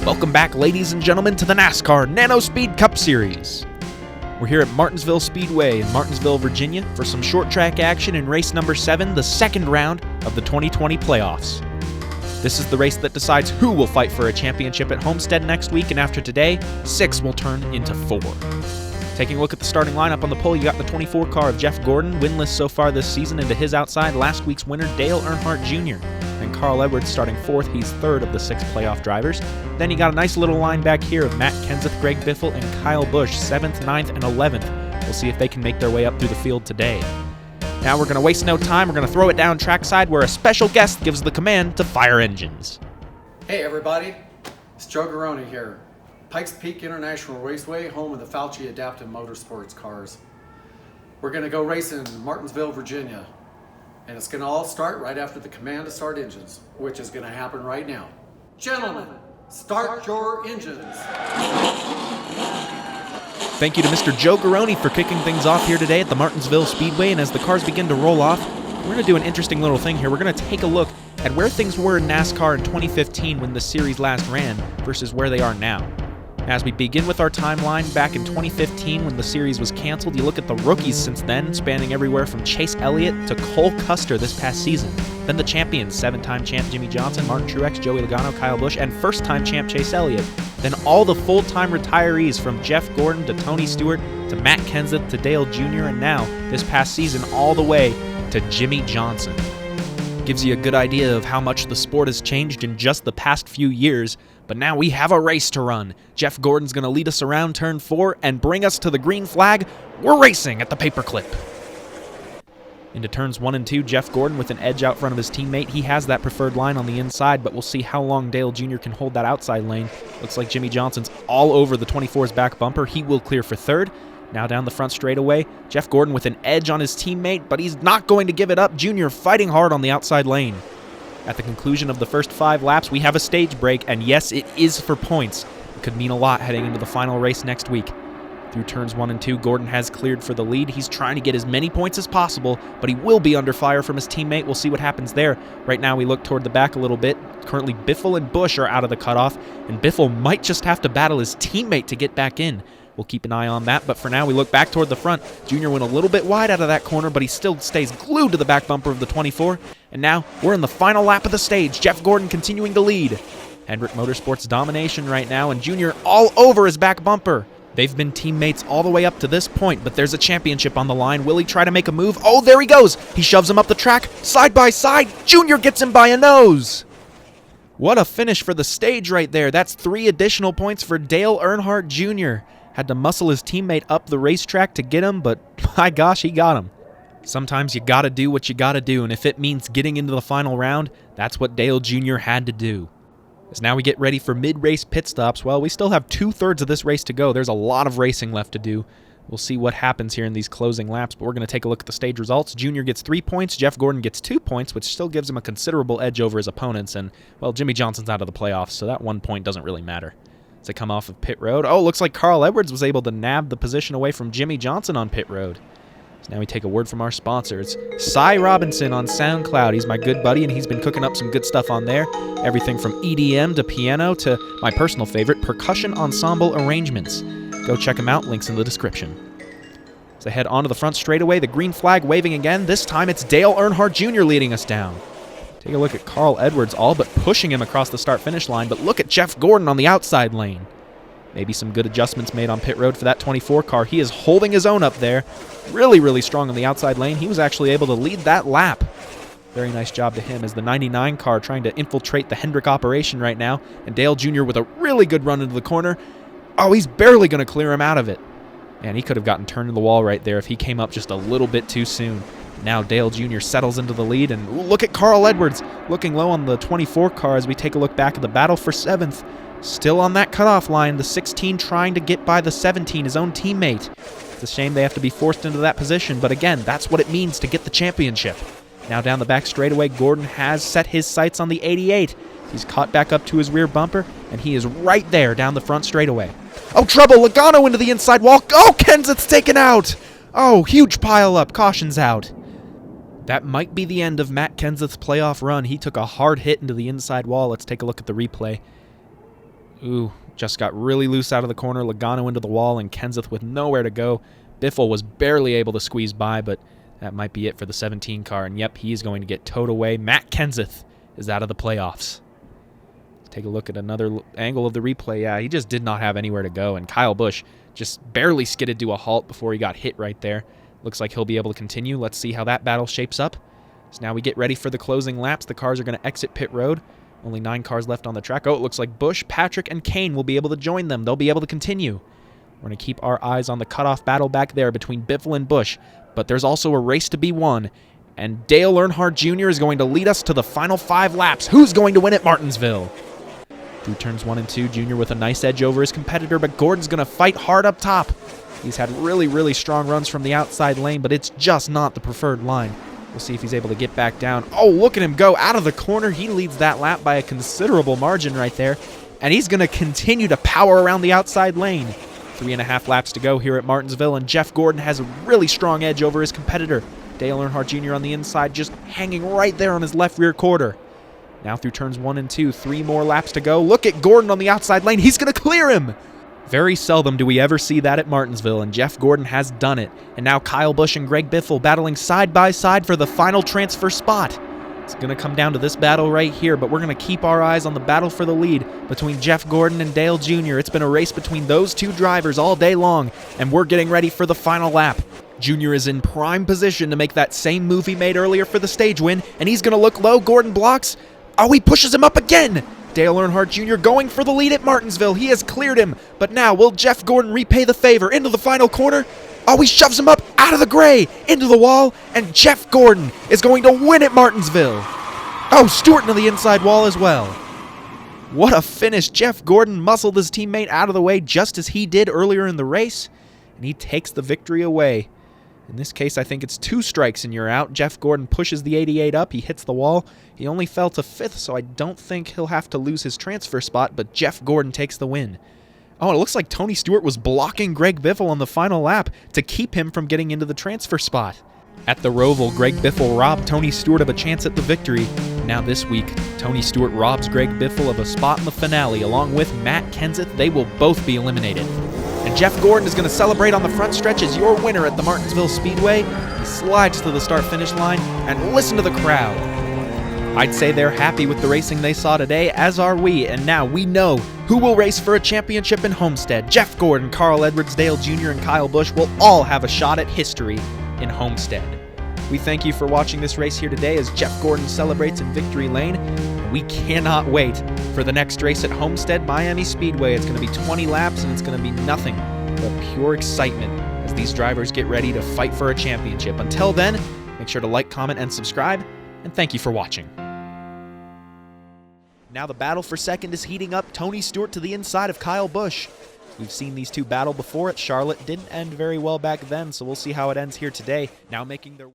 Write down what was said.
Welcome back, ladies and gentlemen, to the NASCAR Nano Speed Cup Series. We're here at Martinsville Speedway in Martinsville, Virginia for some short track action in race number 7, the second round of the 2020 playoffs. This is the race that decides who will fight for a championship at Homestead next week, and after today, 6 will turn into 4. Taking a look at the starting lineup on the pole, you got the 24 car of Jeff Gordon, winless so far this season, and to his outside, last week's winner, Dale Earnhardt Jr. And Carl Edwards starting 4th, he's 3rd of the 6 playoff drivers. Then you got a nice little line back here of Matt Kenseth, Greg Biffle, and Kyle Busch, 7th, 9th, and 11th. We'll see if they can make their way up through the field today. Now we're going to waste no time, we're going to throw it down trackside where a special guest gives the command to fire engines. Hey everybody, it's Joe Garone here. Pikes Peak International Raceway, home of the Fauci Adaptive Motorsports cars. We're going to go racing in Martinsville, Virginia. And it's going to all start right after the command to start engines, which is going to happen right now. Gentlemen, start your engines. Thank you to Mr. Joe Garone for kicking things off here today at the Martinsville Speedway. And as the cars begin to roll off, we're going to do an interesting little thing here. We're going to take a look at where things were in NASCAR in 2015 when the series last ran versus where they are now. As we begin with our timeline back in 2015 when the series was canceled, you look at the rookies since then, spanning everywhere from Chase Elliott to Cole Custer this past season. Then the champions, 7-time champ Jimmie Johnson, Martin Truex, Joey Logano, Kyle Busch, and first-time champ Chase Elliott. Then all the full-time retirees from Jeff Gordon to Tony Stewart to Matt Kenseth to Dale Jr. and now, this past season, all the way to Jimmie Johnson. Gives you a good idea of how much the sport has changed in just the past few years. But now we have a race to run. Jeff Gordon's going to lead us around turn 4 and bring us to the green flag. We're racing at the paperclip. Into turns 1 and 2, Jeff Gordon with an edge out front of his teammate. He has that preferred line on the inside, but we'll see how long Dale Jr. can hold that outside lane. Looks like Jimmie Johnson's all over the 24's back bumper. He will clear for 3rd. Now down the front straightaway, Jeff Gordon with an edge on his teammate, but he's not going to give it up. Jr. fighting hard on the outside lane. At the conclusion of the first 5 laps, we have a stage break, and yes, it is for points. It could mean a lot heading into the final race next week. Through turns 1 and 2, Gordon has cleared for the lead. He's trying to get as many points as possible, but he will be under fire from his teammate. We'll see what happens there. Right now, we look toward the back a little bit. Currently, Biffle and Busch are out of the cutoff, and Biffle might just have to battle his teammate to get back in. We'll keep an eye on that, but for now, we look back toward the front. Jr. went a little bit wide out of that corner, but he still stays glued to the back bumper of the 24. And now, we're in the final lap of the stage. Jeff Gordon continuing to lead. Hendrick Motorsports domination right now, and Jr. all over his back bumper. They've been teammates all the way up to this point, but there's a championship on the line. Will he try to make a move? Oh, there he goes. He shoves him up the track, side by side. Jr. gets him by a nose. What a finish for the stage right there. That's 3 additional points for Dale Earnhardt Jr. Had to muscle his teammate up the racetrack to get him, but my gosh, he got him. Sometimes you gotta do what you gotta do, and if it means getting into the final round, that's what Dale Jr. had to do. As now we get ready for mid-race pit stops, well, we still have 2/3 of this race to go. There's a lot of racing left to do. We'll see what happens here in these closing laps, but we're going to take a look at the stage results. Jr. gets 3 points, Jeff Gordon gets 2 points, which still gives him a considerable edge over his opponents, and, well, Jimmie Johnson's out of the playoffs, so that 1 point doesn't really matter. As they come off of pit road, oh, looks like Carl Edwards was able to nab the position away from Jimmie Johnson on pit road. So now we take a word from our sponsors. Cy Robinson on SoundCloud. He's my good buddy, and he's been cooking up some good stuff on there. Everything from EDM to piano to my personal favorite, percussion ensemble arrangements. Go check him out, links in the description. As I head onto the front straightaway, the green flag waving again. This time it's Dale Earnhardt Jr. leading us down. Take a look at Carl Edwards, all but pushing him across the start-finish line, but look at Jeff Gordon on the outside lane. Maybe some good adjustments made on pit road for that 24 car. He is holding his own up there. Really, really strong on the outside lane. He was actually able to lead that lap. Very nice job to him as the 99 car trying to infiltrate the Hendrick operation right now. And Dale Jr. with a really good run into the corner. Oh, he's barely going to clear him out of it. Man, he could have gotten turned to the wall right there if he came up just a little bit too soon. Now Dale Jr. settles into the lead, and look at Carl Edwards looking low on the 24 car as we take a look back at the battle for 7th. Still on that cutoff line, the 16 trying to get by the 17, his own teammate. It's a shame they have to be forced into that position, but again, that's what it means to get the championship. Now down the back straightaway, Gordon has set his sights on the 88. He's caught back up to his rear bumper, and he is right there down the front straightaway. Oh, trouble! Logano into the inside wall. Oh, Kenseth's taken out! Oh, huge pile up. Caution's out. That might be the end of Matt Kenseth's playoff run. He took a hard hit into the inside wall. Let's take a look at the replay. Ooh, just got really loose out of the corner. Logano into the wall, and Kenseth with nowhere to go. Biffle was barely able to squeeze by, but that might be it for the 17 car. And yep, he's going to get towed away. Matt Kenseth is out of the playoffs. Let's take a look at another angle of the replay. Yeah, he just did not have anywhere to go. And Kyle Busch just barely skidded to a halt before he got hit right there. Looks like he'll be able to continue. Let's see how that battle shapes up. So now we get ready for the closing laps. The cars are going to exit pit road. Only 9 cars left on the track. Oh, it looks like Busch, Patrick, and Kane will be able to join them. They'll be able to continue. We're going to keep our eyes on the cutoff battle back there between Biffle and Busch. But there's also a race to be won. And Dale Earnhardt Jr. is going to lead us to the final 5 laps. Who's going to win at Martinsville? Through turns 1 and 2, Jr. with a nice edge over his competitor, but Gordon's going to fight hard up top. He's had really, really strong runs from the outside lane, but it's just not the preferred line. We'll see if he's able to get back down. Oh, look at him go out of the corner. He leads that lap by a considerable margin right there. And he's going to continue to power around the outside lane. 3.5 laps to go here at Martinsville, and Jeff Gordon has a really strong edge over his competitor. Dale Earnhardt Jr. on the inside, just hanging right there on his left rear quarter. Now through turns 1 and 2, 3 more laps to go. Look at Gordon on the outside lane. He's going to clear him. Very seldom do we ever see that at Martinsville, and Jeff Gordon has done it. And now Kyle Busch and Greg Biffle battling side by side for the final transfer spot. It's going to come down to this battle right here, but we're going to keep our eyes on the battle for the lead between Jeff Gordon and Dale Jr. It's been a race between those 2 drivers all day long, and we're getting ready for the final lap. Jr. is in prime position to make that same move he made earlier for the stage win, and he's going to look low. Gordon blocks. Oh, he pushes him up again. Dale Earnhardt Jr. going for the lead at Martinsville. He has cleared him, but now will Jeff Gordon repay the favor into the final corner? Oh, he shoves him up out of the gray, into the wall, and Jeff Gordon is going to win at Martinsville. Oh, Stewart into the inside wall as well. What a finish. Jeff Gordon muscled his teammate out of the way just as he did earlier in the race, and he takes the victory away. In this case, I think it's 2 strikes and you're out. Jeff Gordon pushes the 88 up. He hits the wall. He only fell to 5th, so I don't think he'll have to lose his transfer spot, but Jeff Gordon takes the win. Oh, it looks like Tony Stewart was blocking Greg Biffle on the final lap to keep him from getting into the transfer spot. At the Roval, Greg Biffle robbed Tony Stewart of a chance at the victory. Now this week, Tony Stewart robs Greg Biffle of a spot in the finale. Along with Matt Kenseth, they will both be eliminated. And Jeff Gordon is going to celebrate on the front stretch as your winner at the Martinsville Speedway. He slides to the start-finish line, and listen to the crowd. I'd say they're happy with the racing they saw today, as are we, and now we know who will race for a championship in Homestead. Jeff Gordon, Carl Edwards, Dale Jr., and Kyle Busch will all have a shot at history in Homestead. We thank you for watching this race here today as Jeff Gordon celebrates in Victory Lane. We cannot wait for the next race at Homestead Miami Speedway. It's going to be 20 laps, and it's going to be nothing but pure excitement as these drivers get ready to fight for a championship. Until then, make sure to like, comment, and subscribe, and thank you for watching. Now the battle for second is heating up. Tony Stewart to the inside of Kyle Busch. We've seen these 2 battle before at Charlotte. Didn't end very well back then, so we'll see how it ends here today. Now making their